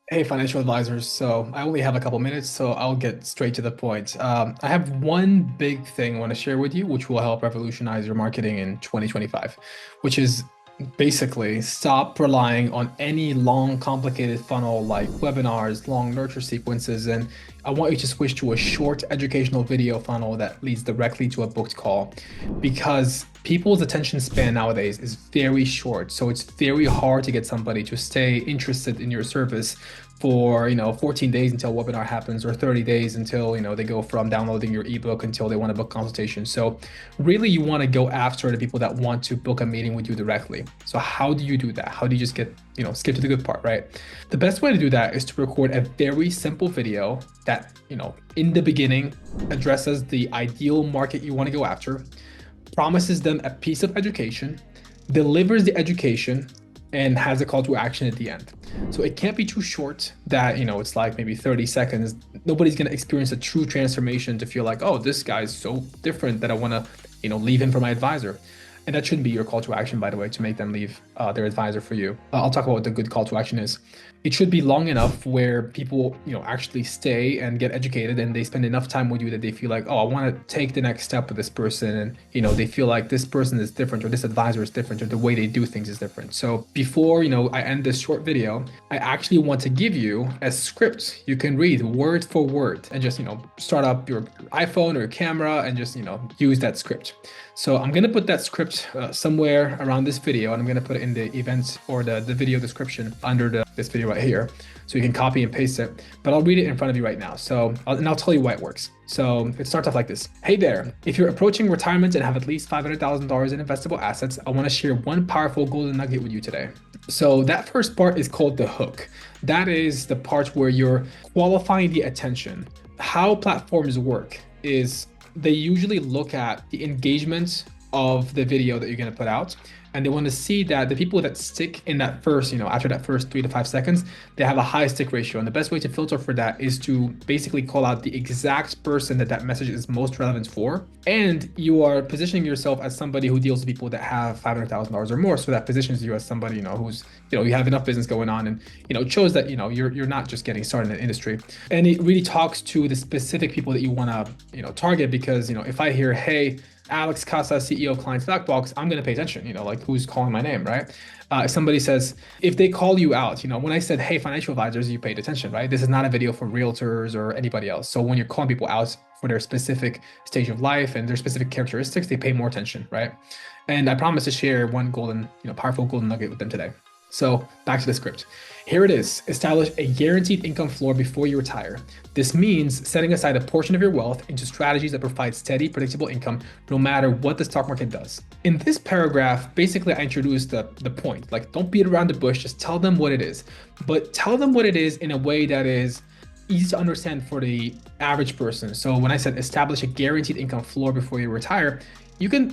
Hey, financial advisors. So I only have a couple minutes, so I'll get straight to the point. I have one big thing I want to share with you, which will help revolutionize your marketing in 2025, which is basically stop relying on any long, complicated funnel like webinars, long nurture sequences, and I want you to switch to a short educational video funnel that leads directly to a booked call because people's attention span nowadays is very short. So it's very hard to get somebody to stay interested in your service for 14 days until a webinar happens, or 30 days until they go from downloading your ebook until they want to book consultation. So really you want to go after the people that want to book a meeting with you directly. So how do you do that? How do you just get skip to the good part, right? The best way to do that is to record a very simple video that in the beginning addresses the ideal market you want to go after, promises them a piece of education, delivers the education, and has a call to action at the end. So it can't be too short that, it's like maybe 30 seconds. Nobody's going to experience a true transformation to feel like, oh, this guy's so different that I want to, leave him for my advisor. And that shouldn't be your call to action, by the way, to make them leave their advisor for you. I'll talk about what the good call to action is. It should be long enough where people, actually stay and get educated, and they spend enough time with you that they feel like, oh, I want to take the next step with this person, and they feel like this person is different, or this advisor is different, or the way they do things is different. So before I end this short video, I actually want to give you a script you can read word for word, and just start up your iPhone or your camera and just use that script. So I'm going to put that script somewhere around this video, and I'm going to put it in the events or the video description under this video right here. So you can copy and paste it, but I'll read it in front of you right now. So I'll tell you why it works. So it starts off like this. Hey there, if you're approaching retirement and have at least $500,000 in investable assets, I want to share one powerful golden nugget with you today. So that first part is called the hook. That is the part where you're qualifying the attention. How platforms work is they usually look at the engagement of the video that you're going to put out, and they want to see that the people that stick in that first, after that first 3 to 5 seconds, they have a high stick ratio. And the best way to filter for that is to basically call out the exact person that message is most relevant for. And you are positioning yourself as somebody who deals with people that have $500,000 or more. So that positions you as somebody, who's, you have enough business going on, and, it shows that, you're not just getting started in the industry. And it really talks to the specific people that you want to, target, because, if I hear, hey, Alex Casa, CEO of Client Blackbox, I'm going to pay attention, like who's calling my name, right? If somebody says, if they call you out, when I said, hey, financial advisors, you paid attention, right? This is not a video for realtors or anybody else. So when you're calling people out for their specific stage of life and their specific characteristics, they pay more attention, right? And I promise to share one golden, powerful golden nugget with them today. So back to the script. Here it is. Establish a guaranteed income floor before you retire. This means setting aside a portion of your wealth into strategies that provide steady, predictable income no matter what the stock market does. In this paragraph, basically I introduced the point. Like, don't beat around the bush, just tell them what it is. But tell them what it is in a way that is easy to understand for the average person. So when I said establish a guaranteed income floor before you retire, you can,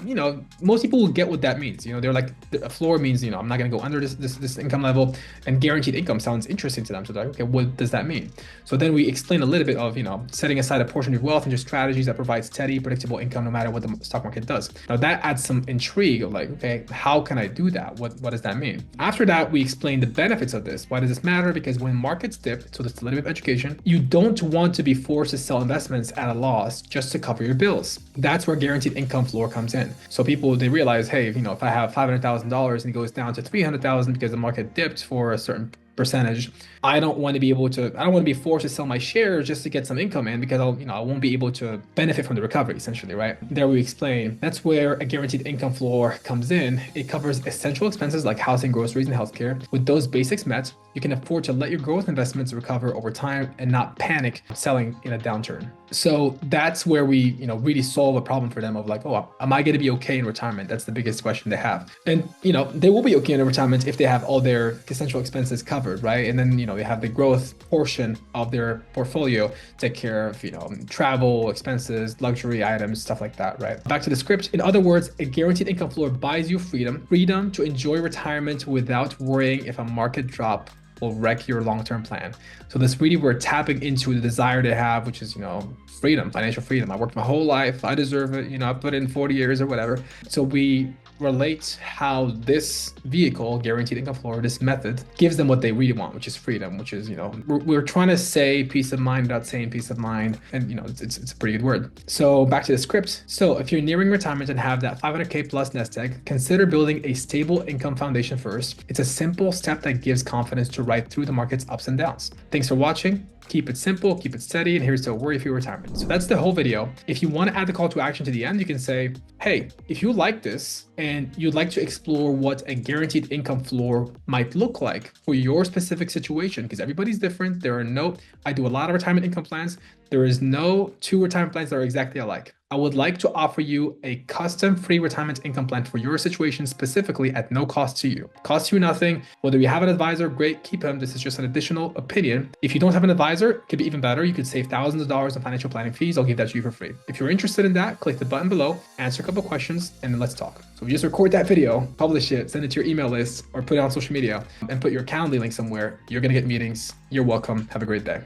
most people will get what that means. They're like, a floor means, I'm not going to go under this income level, and guaranteed income sounds interesting to them. So they're like, okay, what does that mean? So then we explain a little bit of, setting aside a portion of your wealth into strategies that provide steady, predictable income no matter what the stock market does. Now that adds some intrigue of like, okay, how can I do that? What does that mean? After that, we explain the benefits of this. Why does this matter? Because when markets dip, so that's a little bit of education, you don't want to be forced to sell investments at a loss just to cover your bills. That's where guaranteed income floor comes in. So people, they realize, hey, if I have $500,000 and it goes down to 300,000 because the market dipped for a certain percentage, I don't want to be forced to sell my shares just to get some income in, because I won't be able to benefit from the recovery, essentially, right? There we explain that's where a guaranteed income floor comes in. It covers essential expenses like housing, groceries, and healthcare. With those basics met, you can afford to let your growth investments recover over time and not panic selling in a downturn. So that's where we, really solve a problem for them of like, oh, am I going to be okay in retirement? That's the biggest question they have. And, they will be okay in retirement if they have all their essential expenses covered, right? And then, they have the growth portion of their portfolio take care of, travel expenses, luxury items, stuff like that, right? Back to the script. In other words, a guaranteed income floor buys you freedom to enjoy retirement without worrying if a market drop will wreck your long-term plan. So this really, we're tapping into the desire to have, which is, financial freedom. I worked my whole life. I deserve it. I put in 40 years or whatever. So we're relate how this vehicle, guaranteed income floor, this method gives them what they really want, which is freedom, which is, we're trying to say peace of mind without saying peace of mind. And, it's a pretty good word. So back to the script. So if you're nearing retirement and have that 500K plus nest egg, consider building a stable income foundation first. It's a simple step that gives confidence to ride through the market's ups and downs. Thanks for watching. Keep it simple, keep it steady, and here's to a worry-free retirement. So that's the whole video. If you want to add the call to action to the end, you can say, hey, if you like this and you'd like to explore what a guaranteed income floor might look like for your specific situation, because everybody's different. I do a lot of retirement income plans. There is no two retirement plans that are exactly alike. I would like to offer you a custom free retirement income plan for your situation specifically at no cost to you. Costs you nothing. Whether you have an advisor, great, keep him. This is just an additional opinion. If you don't have an advisor, it could be even better. You could save thousands of dollars in financial planning fees. I'll give that to you for free. If you're interested in that, click the button below, answer a couple questions, and then let's talk. So just record that video, publish it, send it to your email list, or put it on social media and put your Calendly link somewhere. You're going to get meetings. You're welcome. Have a great day.